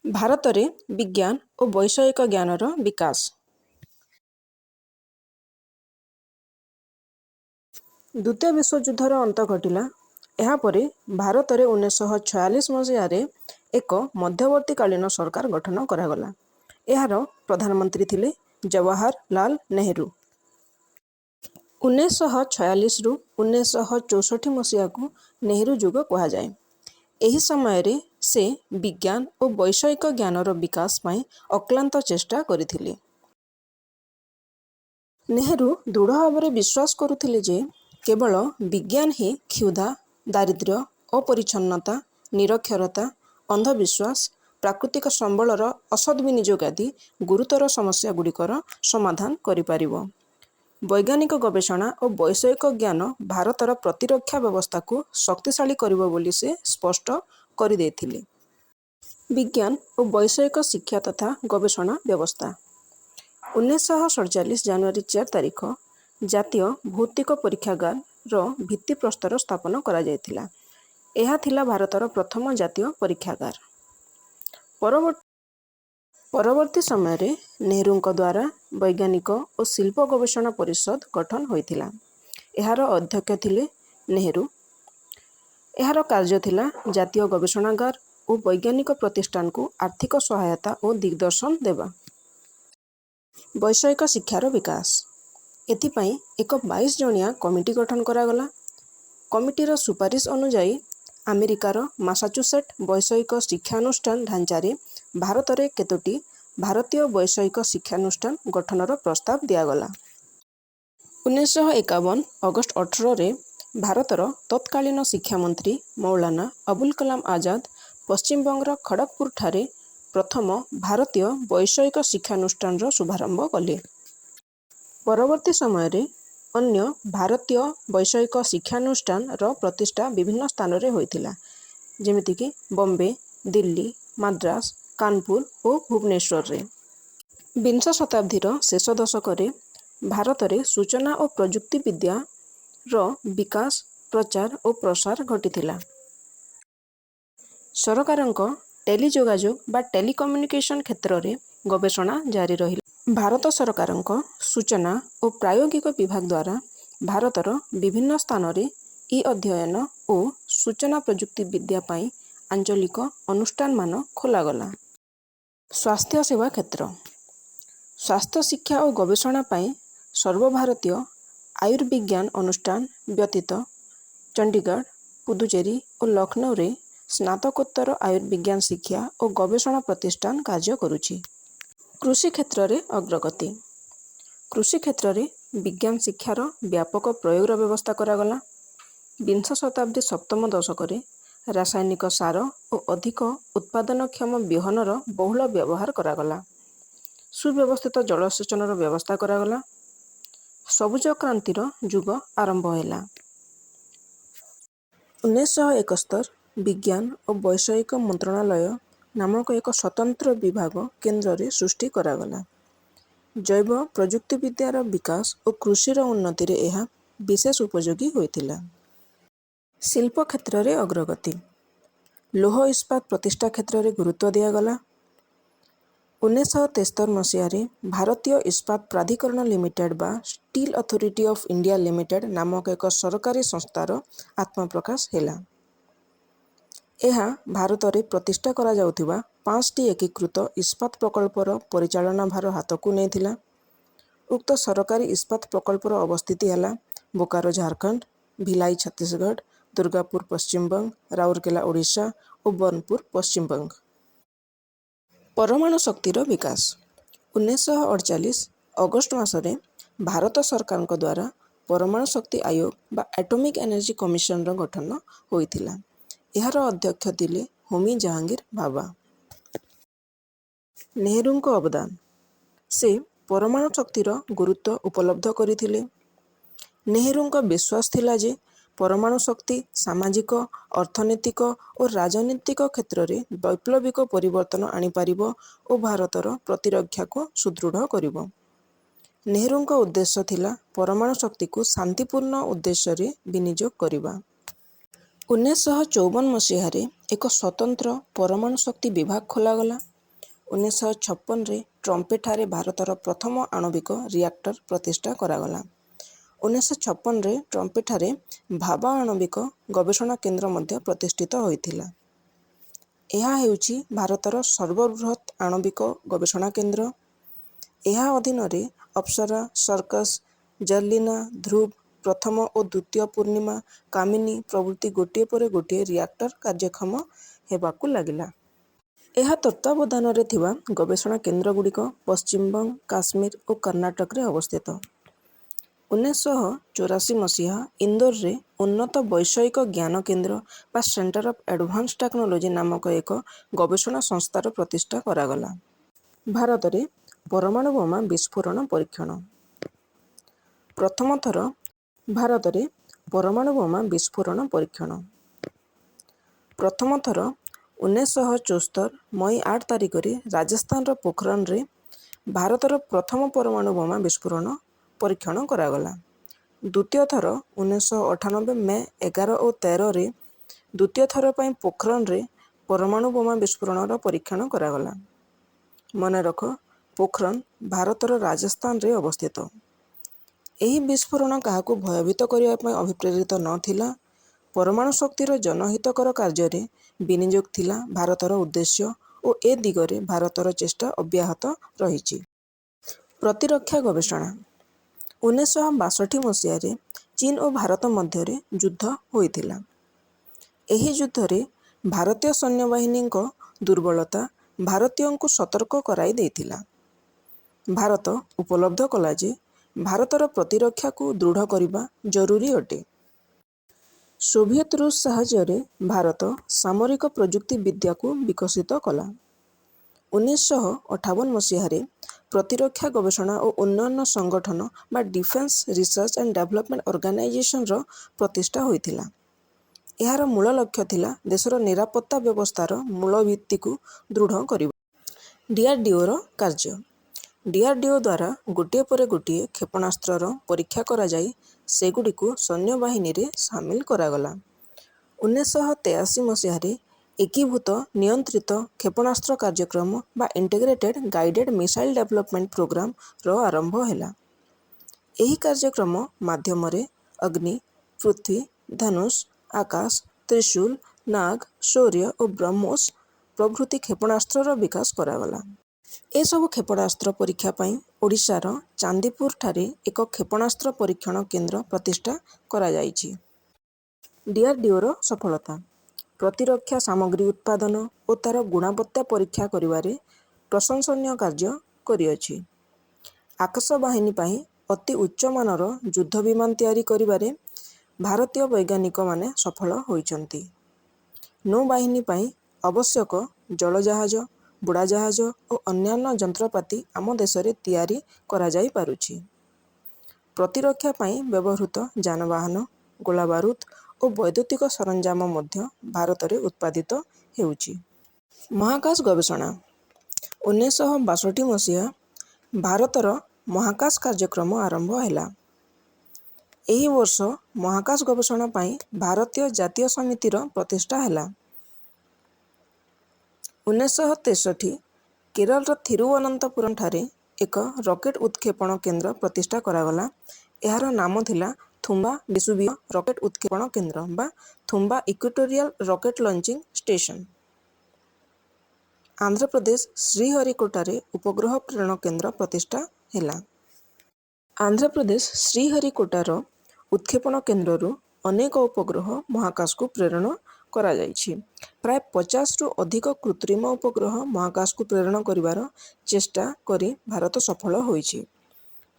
ଭାରତରେ ବିଜ୍ଞାନ ଓ ବୈଷୟିକ ଜ୍ଞାନର ବିକାଶ। ଦ୍ୱିତୀୟ ବିଶ୍ୱଯୁଦ୍ଧର ଅନ୍ତ ଘଟିଲା। ଏହାପରେ ଭାରତରେ 1946 ମସିହାରେ ଏକ ମଧ୍ୟବର୍ତ୍ତୀକାଳୀନ ସରକାର ଗଠନ କରାଗଲା। ଏହାର ପ୍ରଧାନମନ୍ତ୍ରୀ ଥିଲେ ଜବାହରଲାଲ ନେହେରୁ। 1946ରୁ 1964 ମସିହାକୁ ନେହେରୁ ଯୁଗ କୁହାଯାଏ। ଏହି ସମୟରେ ସେ ବିଜ୍ଞାନ ଓ ବୈଷୟିକ ଜ୍ଞାନର ବିକାଶ ପାଇଁ ଅକ୍ଲାନ୍ତ ଚେଷ୍ଟା କରିଥିଲେ। ନେହେରୁ ଦୃଢ଼ ଭାବରେ ବିଶ୍ୱାସ କରୁଥିଲେ ଯେ କେବଳ ବିଜ୍ଞାନ ହିଁ କ୍ଷୁଧା, ଦାରିଦ୍ର୍ୟ, ଅପରିଚ୍ଛନ୍ନତା, ନିରକ୍ଷରତା, ଅନ୍ଧବିଶ୍ୱାସ, ପ୍ରାକୃତିକ ସମ୍ବଳର ଅସଦ୍ ବିନିଯୋଗ ଆଦି ଗୁରୁତର ସମସ୍ୟାଗୁଡ଼ିକର ସମାଧାନ କରିପାରିବ। ବୈଜ୍ଞାନିକ ଗବେଷଣା ଓ ବୈଷୟିକ ଜ୍ଞାନ ଭାରତର ପ୍ରତିରକ୍ଷା ବ୍ୟବସ୍ଥାକୁ ଶକ୍ତିଶାଳୀ କରିବ ବୋଲି ସେ ସ୍ପଷ୍ଟ କରିଦେଇଥିଲେ। ବିଜ୍ଞାନ ଓ ବୈଷୟିକ ଶିକ୍ଷା ତଥା ଗବେଷଣା ବ୍ୟବସ୍ଥା। 1947 ଜାନୁଆରୀ 4 ତାରିଖ ଜାତୀୟ ଭୌତିକ ପରୀକ୍ଷାଗାରର ଭିତ୍ତିପ୍ରସ୍ତର ସ୍ଥାପନ କରାଯାଇଥିଲା। ଏହା ଥିଲା ଭାରତର ପ୍ରଥମ ଜାତୀୟ ପରୀକ୍ଷାଗାର। ପରବର୍ତ୍ତୀ ସମୟରେ ନେହେରୁଙ୍କ ଦ୍ୱାରା ବୈଜ୍ଞାନିକ ଓ ଶିଳ୍ପ ଗବେଷଣା ପରିଷଦ ଗଠନ ହୋଇଥିଲା। ଏହାର ଅଧ୍ୟକ୍ଷ ଥିଲେ ନେହେରୁ। ଏହାର କାର୍ଯ୍ୟ ଥିଲା ଜାତୀୟ ଗବେଷଣାଗାର ଓ ବୈଜ୍ଞାନିକ ପ୍ରତିଷ୍ଠାନକୁ ଆର୍ଥିକ ସହାୟତା ଓ ଦିଗଦର୍ଶନ ଦେବା। ବୈଷୟିକ ଶିକ୍ଷାର ବିକାଶ। ଏଥିପାଇଁ ଏକ 22 ଜଣିଆ କମିଟି ଗଠନ କରାଗଲା। କମିଟିର ସୁପାରିଶ ଅନୁଯାୟୀ ଆମେରିକାର ମାସାଚୁସେଟ୍ ବୈଷୟିକ ଶିକ୍ଷାନୁଷ୍ଠାନ ଢାଞ୍ଚାରେ ଭାରତରେ କେତୋଟି ଭାରତୀୟ ବୈଷୟିକ ଶିକ୍ଷାନୁଷ୍ଠାନ ଗଠନର ପ୍ରସ୍ତାବ ଦିଆଗଲା। 1951 ଅଗଷ୍ଟ 18ରେ ଭାରତର ତତ୍କାଳୀନ ଶିକ୍ଷାମନ୍ତ୍ରୀ ମୌଲାନା ଅବୁଲ କଲାମ ଆଜାଦ ପଶ୍ଚିମବଙ୍ଗର ଖଡ଼ଗପୁରଠାରେ ପ୍ରଥମ ଭାରତୀୟ ବୈଷୟିକ ଶିକ୍ଷାନୁଷ୍ଠାନର ଶୁଭାରମ୍ଭ କଲେ। ପରବର୍ତ୍ତୀ ସମୟରେ ଅନ୍ୟ ଭାରତୀୟ ବୈଷୟିକ ଶିକ୍ଷାନୁଷ୍ଠାନର ପ୍ରତିଷ୍ଠା ବିଭିନ୍ନ ସ୍ଥାନରେ ହୋଇଥିଲା, ଯେମିତିକି ବମ୍ବେ, ଦିଲ୍ଲୀ, ମାଦ୍ରାସ, କାନପୁର ଓ ଭୁବନେଶ୍ୱରରେ। ବିଂଶ ଶତାବ୍ଦୀର ଶେଷ ଦଶକରେ ଭାରତରେ ସୂଚନା ଓ ପ୍ରଯୁକ୍ତି ବିଦ୍ୟାର ବିକାଶ, ପ୍ରଚାର ଓ ପ୍ରସାର ଘଟିଥିଲା। ସରକାରଙ୍କ ଟେଲିଯୋଗାଯୋଗ ବା ଟେଲିକମ୍ୟୁନିକେସନ କ୍ଷେତ୍ରରେ ଗବେଷଣା ଜାରି ରହିଲା। ଭାରତ ସରକାରଙ୍କ ସୂଚନା ଓ ପ୍ରାୟୋଗିକ ବିଭାଗ ଦ୍ୱାରା ଭାରତର ବିଭିନ୍ନ ସ୍ଥାନରେ ଇ-ଅଧ୍ୟୟନ ଓ ସୂଚନା ପ୍ରଯୁକ୍ତି ବିଦ୍ୟା ପାଇଁ ଆଞ୍ଚଳିକ ଅନୁଷ୍ଠାନମାନ ଖୋଲାଗଲା। ସ୍ୱାସ୍ଥ୍ୟ ସେବା କ୍ଷେତ୍ର। ସ୍ୱାସ୍ଥ୍ୟ ଶିକ୍ଷା ଓ ଗବେଷଣା ପାଇଁ ସର୍ବଭାରତୀୟ ଆୟୁର୍ବିଜ୍ଞାନ ଅନୁଷ୍ଠାନ ବ୍ୟତୀତ ଚଣ୍ଡିଗଡ଼, ପୁଦୁଚେରୀ ଓ ଲକ୍ଷ୍ନୌରେ ସ୍ନାତକୋତ୍ତର ଆୟୁର୍ବିଜ୍ଞାନ ଶିକ୍ଷା ଓ ଗବେଷଣା ପ୍ରତିଷ୍ଠାନ କାର୍ଯ୍ୟ କରୁଛି। କୃଷି କ୍ଷେତ୍ରରେ ଅଗ୍ରଗତି। କୃଷି କ୍ଷେତ୍ରରେ ବିଜ୍ଞାନ ଶିକ୍ଷାର ବ୍ୟାପକ ପ୍ରୟୋଗର ବ୍ୟବସ୍ଥା କରାଗଲା। ବିଂଶ ଶତାବ୍ଦୀ ସପ୍ତମ ଦଶକରେ ରାସାୟନିକ ସାର ଓ ଅଧିକ ଉତ୍ପାଦନକ୍ଷମ ବିହନର ବହୁଳ ବ୍ୟବହାର କରାଗଲା। ସୁବ୍ୟବସ୍ଥିତ ଜଳସେଚନର ବ୍ୟବସ୍ଥା କରାଗଲା। ସବୁଜ କ୍ରାନ୍ତିର ଯୁଗ ଆରମ୍ଭ ହେଲା। 1971 ବିଜ୍ଞାନ ଓ ବୈଷୟିକ ମନ୍ତ୍ରଣାଳୟ ନାମକ ଏକ ସ୍ୱତନ୍ତ୍ର ବିଭାଗ କେନ୍ଦ୍ରରେ ସୃଷ୍ଟି କରାଗଲା। ଜୈବ ପ୍ରଯୁକ୍ତିବିଦ୍ୟାର ବିକାଶ ଓ କୃଷିର ଉନ୍ନତିରେ ଏହା ବିଶେଷ ଉପଯୋଗୀ ହୋଇଥିଲା। ଶିଳ୍ପ କ୍ଷେତ୍ରରେ ଅଗ୍ରଗତି। ଲୌହ ଇସ୍ପାତ ପ୍ରତିଷ୍ଠା କ୍ଷେତ୍ରରେ ଗୁରୁତ୍ୱ ଦିଆଗଲା। 1973 ମସିହାରେ ଭାରତୀୟ ଇସ୍ପାତ ପ୍ରାଧିକରଣ ଲିମିଟେଡ୍ ବା steel authority of India limited ନାମକ ଏକ ସରକାରୀ ସଂସ୍ଥାର ଆତ୍ମପ୍ରକାଶ ହେଲା। ଏହା ଭାରତରେ ପ୍ରତିଷ୍ଠା କରାଯାଉଥିବା 5ଟି ଏକୀକୃତ ଇସ୍ପାତ ପ୍ରକଳ୍ପର ପରିଚାଳନା ଭାର ହାତକୁ ନେଇଥିଲା। ଉକ୍ତ ସରକାରୀ ଇସ୍ପାତ ପ୍ରକଳ୍ପର ଅବସ୍ଥିତି ହେଲା ବୋକାରୋ ଝାରଖଣ୍ଡ, ଭିଲାଇ ଛତିଶଗଡ଼, ଦୁର୍ଗାପୁର ପଶ୍ଚିମବଙ୍ଗ, ରାଉରକେଲା ଓଡ଼ିଶା ଓ ବନପୁର ପଶ୍ଚିମବଙ୍ଗ। ପରମାଣୁ ଶକ୍ତିର ବିକାଶ। 1948 ଅଗଷ୍ଟ ମାସରେ ଭାରତ ସରକାରଙ୍କ ଦ୍ୱାରା ପରମାଣୁ ଶକ୍ତି ଆୟୋଗ ବା ଆଟମିକ୍ ଏନର୍ଜି କମିଶନର ଗଠନ ହୋଇଥିଲା। ଏହାର ଅଧ୍ୟକ୍ଷ ଥିଲେ ହୋମି ଜାହାଙ୍ଗୀର ଭାବା। ନେହେରୁଙ୍କ ଅବଦାନ। ସେ ପରମାଣୁ ଶକ୍ତିର ଗୁରୁତ୍ୱ ଉପଲବ୍ଧ କରିଥିଲେ। ନେହେରୁଙ୍କ ବିଶ୍ୱାସ ଥିଲା ଯେ ପରମାଣୁ ଶକ୍ତି ସାମାଜିକ, ଅର୍ଥନୈତିକ ଓ ରାଜନୈତିକ କ୍ଷେତ୍ରରେ ବୈପ୍ଳବିକ ପରିବର୍ତ୍ତନ ଆଣିପାରିବ ଓ ଭାରତର ପ୍ରତିରକ୍ଷାକୁ ସୁଦୃଢ଼ କରିବ। ନେହେରୁଙ୍କ ଉଦ୍ଦେଶ୍ୟ ଥିଲା ପରମାଣୁ ଶକ୍ତିକୁ ଶାନ୍ତିପୂର୍ଣ୍ଣ ଉଦ୍ଦେଶ୍ୟରେ ବିନିଯୋଗ କରିବା। 1954 ମସିହାରେ ଏକ ସ୍ୱତନ୍ତ୍ର ପରମାଣୁ ଶକ୍ତି ବିଭାଗ ଖୋଲାଗଲା। 1956 ଟ୍ରମ୍ପେଠାରେ ଭାରତର ପ୍ରଥମ ଆଣବିକ ରିଆକ୍ଟର ପ୍ରତିଷ୍ଠା କରାଗଲା। 1956 ଟ୍ରମ୍ପେଠାରେ ଭାବା ଆଣବିକ ଗବେଷଣା କେନ୍ଦ୍ର ମଧ୍ୟ ପ୍ରତିଷ୍ଠିତ ହୋଇଥିଲା। ଏହା ହେଉଛି ଭାରତର ସର୍ବବୃହତ୍ ଆଣବିକ ଗବେଷଣା କେନ୍ଦ୍ର। ଏହା ଅଧୀନରେ ଅପ୍ସରା, ସର୍କସ, ଜର୍ଲିନା, ଧ୍ରୁବ, ପ୍ରଥମ ଓ ଦ୍ୱିତୀୟ ପୂର୍ଣ୍ଣିମା, କାମିନୀ ପ୍ରଭୃତି ଗୋଟିଏ ପରେ ଗୋଟିଏ ରିଆକ୍ଟର କାର୍ଯ୍ୟକ୍ଷମ ହେବାକୁ ଲାଗିଲା। ଏହା ତତ୍ତ୍ୱାବଧାନରେ ଥିବା ଗବେଷଣା କେନ୍ଦ୍ରଗୁଡ଼ିକ ପଶ୍ଚିମବଙ୍ଗ, କାଶ୍ମୀର ଓ କର୍ଣ୍ଣାଟକରେ ଅବସ୍ଥିତ। 1984 ମସିହା ଇନ୍ଦୋରରେ ଉନ୍ନତ ବୈଷୟିକ ଜ୍ଞାନ କେନ୍ଦ୍ର ବା ସେଣ୍ଟର ଅଫ୍ ଆଡଭାନ୍ସ ଟେକ୍ନୋଲୋଜି ନାମକ ଏକ ଗବେଷଣା ସଂସ୍ଥାର ପ୍ରତିଷ୍ଠା କରାଗଲା। ଭାରତରେ ପରମାଣୁ ବୋମା ବିସ୍ଫୋରଣ ପରୀକ୍ଷଣ। ପ୍ରଥମ ଥର ଭାରତରେ ପରମାଣୁ ବୋମା ବିସ୍ଫୋରଣ ପରୀକ୍ଷଣ। ପ୍ରଥମ ଥର 1974 ମଇ 8 ତାରିଖରେ ରାଜସ୍ଥାନର ପୋଖରାନରେ ଭାରତର ପ୍ରଥମ ପରମାଣୁ ବୋମା ବିସ୍ଫୋରଣ ପରୀକ୍ଷଣ କରାଗଲା। ଦ୍ୱିତୀୟ ଥର 1998 ମେ 11 ଓ 13ରେ ଦ୍ୱିତୀୟ ଥର ପାଇଁ ପୋଖରାନରେ ପରମାଣୁ ବୋମା ବିସ୍ଫୋରଣର ପରୀକ୍ଷଣ କରାଗଲା। ମନେରଖ, ପୋଖରାନ ଭାରତର ରାଜସ୍ଥାନରେ ଅବସ୍ଥିତ। ଏହି ବିସ୍ଫୋରଣ କାହାକୁ ଭୟଭୀତ କରିବା ପାଇଁ ଅଭିପ୍ରେରିତ ନଥିଲା। ପରମାଣୁ ଶକ୍ତିର ଜନହିତକର କାର୍ଯ୍ୟରେ ବିନିଯୋଗ ଥିଲା ଭାରତର ଉଦ୍ଦେଶ୍ୟ ଓ ଏ ଦିଗରେ ଭାରତର ଚେଷ୍ଟା ଅବ୍ୟାହତ ରହିଛି। ପ୍ରତିରକ୍ଷା ଗବେଷଣା। 1962 ମସିହାରେ ଚୀନ ଓ ଭାରତ ମଧ୍ୟରେ ଯୁଦ୍ଧ ହୋଇଥିଲା। ଏହି ଯୁଦ୍ଧରେ ଭାରତୀୟ ସୈନ୍ୟବାହିନୀଙ୍କ ଦୁର୍ବଳତା ଭାରତୀୟଙ୍କୁ ସତର୍କ କରାଇ ଦେଇଥିଲା। ଭାରତ ଉପଲବ୍ଧ କଲା ଯେ ଭାରତର ପ୍ରତିରକ୍ଷାକୁ ଦୃଢ଼ କରିବା ଜରୁରୀ ଅଟେ। ସୋଭିଏତ ରୁଷ ସାହାଯ୍ୟରେ ଭାରତ ସାମରିକ ପ୍ରଯୁକ୍ତି ବିଦ୍ୟାକୁ ବିକଶିତ କଲା। 1958 ମସିହାରେ ପ୍ରତିରକ୍ଷା ଗବେଷଣା ଓ ଉନ୍ନୟନ ସଂଗଠନ ବା ଡିଫେନ୍ସ ରିସର୍ଚ୍ଚ ଆଣ୍ଡ ଡେଭଲପମେଣ୍ଟ ଅର୍ଗାନାଇଜେସନର ପ୍ରତିଷ୍ଠା ହୋଇଥିଲା। ଏହାର ମୂଳ ଲକ୍ଷ୍ୟ ଥିଲା ଦେଶର ନିରାପତ୍ତା ବ୍ୟବସ୍ଥାର ମୂଳ ଭିତ୍ତିକୁ ଦୃଢ଼ କରିବା। ଡିଆରଡିଓର କାର୍ଯ୍ୟ। ଡିଆରଡିଓ ଦ୍ୱାରା ଗୋଟିଏ ପରେ ଗୋଟିଏ କ୍ଷେପଣାସ୍ତ୍ରର ପରୀକ୍ଷା କରାଯାଇ ସେଗୁଡ଼ିକୁ ସୈନ୍ୟବାହିନୀରେ ସାମିଲ କରାଗଲା। 1983 ମସିହାରେ ଏକୀଭୂତ ନିୟନ୍ତ୍ରିତ କ୍ଷେପଣାସ୍ତ୍ର କାର୍ଯ୍ୟକ୍ରମ ବା ଇଣ୍ଟିଗ୍ରେଟେଡ୍ ଗାଇଡେଡ୍ ମିସାଇଲ ଡେଭଲପମେଣ୍ଟ ପ୍ରୋଗ୍ରାମର ଆରମ୍ଭ ହେଲା। ଏହି କାର୍ଯ୍ୟକ୍ରମ ମାଧ୍ୟମରେ ଅଗ୍ନି, ପୃଥ୍ୱୀ, ଧନୁଷ, ଆକାଶ, ତ୍ରିଶୂଳ, ନାଗ, ଶୌର୍ୟ ଓ ବ୍ରହ୍ମୋସ ପ୍ରଭୃତି କ୍ଷେପଣାସ୍ତ୍ରର ବିକାଶ କରାଗଲା। ଏସବୁ କ୍ଷେପଣାସ୍ତ୍ର ପରୀକ୍ଷା ପାଇଁ ଓଡ଼ିଶାର ଚାନ୍ଦିପୁରଠାରେ ଏକ କ୍ଷେପଣାସ୍ତ୍ର ପରୀକ୍ଷଣ କେନ୍ଦ୍ର ପ୍ରତିଷ୍ଠା କରାଯାଇଛି। ଡିଆରଡିଓର ସଫଳତା। ପ୍ରତିରକ୍ଷା ସାମଗ୍ରୀ ଉତ୍ପାଦନ ଓ ତା'ର ଗୁଣବତ୍ତା ପରୀକ୍ଷା କରିବାରେ ପ୍ରଶଂସନୀୟ କାର୍ଯ୍ୟ କରିଅଛି। ଆକାଶବାହିନୀ ପାଇଁ ଅତି ଉଚ୍ଚମାନର ଯୁଦ୍ଧ ବିମାନ ତିଆରି କରିବାରେ ଭାରତୀୟ ବୈଜ୍ଞାନିକମାନେ ସଫଳ ହୋଇଛନ୍ତି। ନୌବାହିନୀ ପାଇଁ ଆବଶ୍ୟକ ଜଳଜାହାଜ, ବୁଡ଼ାଜାହାଜ ଓ ଅନ୍ୟାନ୍ୟ ଯନ୍ତ୍ରପାତି ଆମ ଦେଶରେ ତିଆରି କରାଯାଇପାରୁଛି। ପ୍ରତିରକ୍ଷା ପାଇଁ ବ୍ୟବହୃତ ଯାନବାହନ, ଗୋଳାବାରୁଦ ଓ ବୈଦ୍ୟୁତିକ ସରଞ୍ଜାମ ମଧ୍ୟ ଭାରତରେ ଉତ୍ପାଦିତ ହେଉଛି। ମହାକାଶ ଗବେଷଣା। 1962 ମସିହା ଭାରତର ମହାକାଶ କାର୍ଯ୍ୟକ୍ରମ ଆରମ୍ଭ ହେଲା। ଏହି ବର୍ଷ ମହାକାଶ ଗବେଷଣା ପାଇଁ ଭାରତୀୟ ଜାତୀୟ ସମିତିର ପ୍ରତିଷ୍ଠା ହେଲା। 1963 କେରଳର ଥିରୁବନନ୍ତପୁରମଠାରେ ଏକ ରକେଟ ଉତ୍କ୍ଷେପଣ କେନ୍ଦ୍ର ପ୍ରତିଷ୍ଠା କରାଗଲା। ଏହାର ନାମ ଥିଲା ଥୁମ୍ବା ବିସୁବିୟ ରକେଟ ଉତ୍କ୍ଷେପଣ କେନ୍ଦ୍ର ବା Thumba equatorial rocket launching station. Andhra Pradesh ଶ୍ରୀହରିକୋଟାରେ ଉପଗ୍ରହ ପ୍ରେରଣ କେନ୍ଦ୍ର ପ୍ରତିଷ୍ଠା ହେଲା। ଆନ୍ଧ୍ରପ୍ରଦେଶ ଶ୍ରୀହରିକୋଟାର ଉତ୍କ୍ଷେପଣ କେନ୍ଦ୍ରରୁ ଅନେକ ଉପଗ୍ରହ ମହାକାଶକୁ ପ୍ରେରଣ କରାଯାଇଛି। ପ୍ରାୟ 50ରୁ ଅଧିକ କୃତ୍ରିମ ଉପଗ୍ରହ ମହାକାଶକୁ ପ୍ରେରଣ କରିବାର ଚେଷ୍ଟା କରି ଭାରତ ସଫଳ ହୋଇଛି।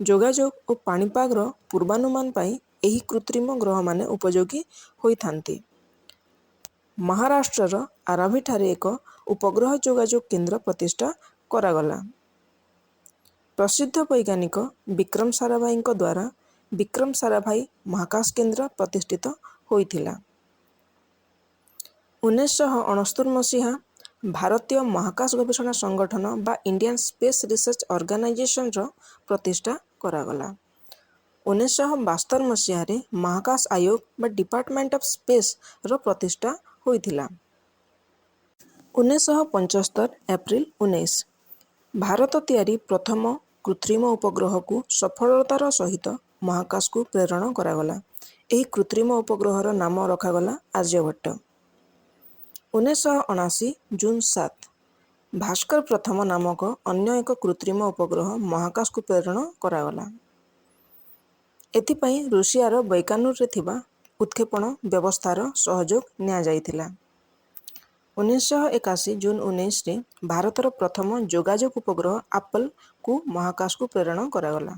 ଯୋଗାଯୋଗ ଓ ପାଣିପାଗର ପୂର୍ବାନୁମାନ ପାଇଁ ଏହି କୃତ୍ରିମ ଗ୍ରହମାନେ ଉପଯୋଗୀ ହୋଇଥାନ୍ତି। ମହାରାଷ୍ଟ୍ରର ଆରାଭିଠାରେ ଏକ ଉପଗ୍ରହ ଯୋଗାଯୋଗ କେନ୍ଦ୍ର ପ୍ରତିଷ୍ଠା କରାଗଲା। ପ୍ରସିଦ୍ଧ ବୈଜ୍ଞାନିକ ବିକ୍ରମ ସାରାଭାଇଙ୍କ ଦ୍ୱାରା ବିକ୍ରମ ସାରାଭାଇ ମହାକାଶ କେନ୍ଦ୍ର ପ୍ରତିଷ୍ଠିତ ହୋଇଥିଲା। 1969 ମସିହା ଭାରତୀୟ ମହାକାଶ ଗବେଷଣା ସଂଗଠନ ବା ଇଣ୍ଡିଆନ ସ୍ପେସ୍ ରିସର୍ଚ୍ଚ ଅର୍ଗାନାଇଜେସନର ପ୍ରତିଷ୍ଠା କରାଗଲା। 1972 ମସିହାରେ ମହାକାଶ ଆୟୋଗ ବା ଡିପାର୍ଟମେଣ୍ଟ ଅଫ ସ୍ପେସର ପ୍ରତିଷ୍ଠା ହୋଇଥିଲା। 1975 ଏପ୍ରିଲ 19 ଭାରତ ତିଆରି ପ୍ରଥମ କୃତ୍ରିମ ଉପଗ୍ରହକୁ ସଫଳତାର ସହିତ ମହାକାଶକୁ ପ୍ରେରଣ କରାଗଲା। ଏହି କୃତ୍ରିମ ଉପଗ୍ରହର ନାମ ରଖାଗଲା ଆର୍ଯ୍ୟଭଟ୍ଟ। 1979 ଜୁନ୍ 7 ଭାସ୍କର ପ୍ରଥମ ନାମକ ଅନ୍ୟ ଏକ କୃତ୍ରିମ ଉପଗ୍ରହ ମହାକାଶକୁ ପ୍ରେରଣ କରାଗଲା। ଏଥିପାଇଁ ରୁଷିଆର ବୈକାନୁରରେ ଥିବା ଉତ୍କ୍ଷେପଣ ବ୍ୟବସ୍ଥାର ସହଯୋଗ ନିଆଯାଇଥିଲା। 1981 ଜୁନ୍ 19ରେ ଭାରତର ପ୍ରଥମ ଯୋଗାଯୋଗ ଉପଗ୍ରହ ଆପଲକୁ ମହାକାଶକୁ ପ୍ରେରଣ କରାଗଲା।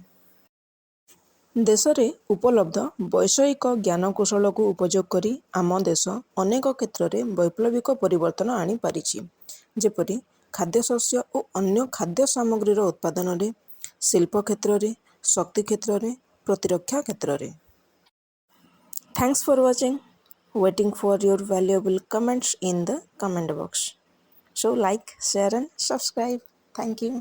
ଦେଶରେ ଉପଲବ୍ଧ ବୈଷୟିକ ଜ୍ଞାନକୌଶଳକୁ ଉପଯୋଗ କରି ଆମ ଦେଶ ଅନେକ କ୍ଷେତ୍ରରେ ବୈପ୍ଳବିକ ପରିବର୍ତ୍ତନ ଆଣିପାରିଛି। ଯେପରି ଖାଦ୍ୟଶସ୍ୟ ଓ ଅନ୍ୟ ଖାଦ୍ୟ ସାମଗ୍ରୀର ଉତ୍ପାଦନରେ, ଶିଳ୍ପ କ୍ଷେତ୍ରରେ, ଶକ୍ତି କ୍ଷେତ୍ରରେ, ପ୍ରତିରକ୍ଷା କ୍ଷେତ୍ରରେ। Thanks for watching. Waiting for your valuable comments in the comment box. So like, share and subscribe. Thank you.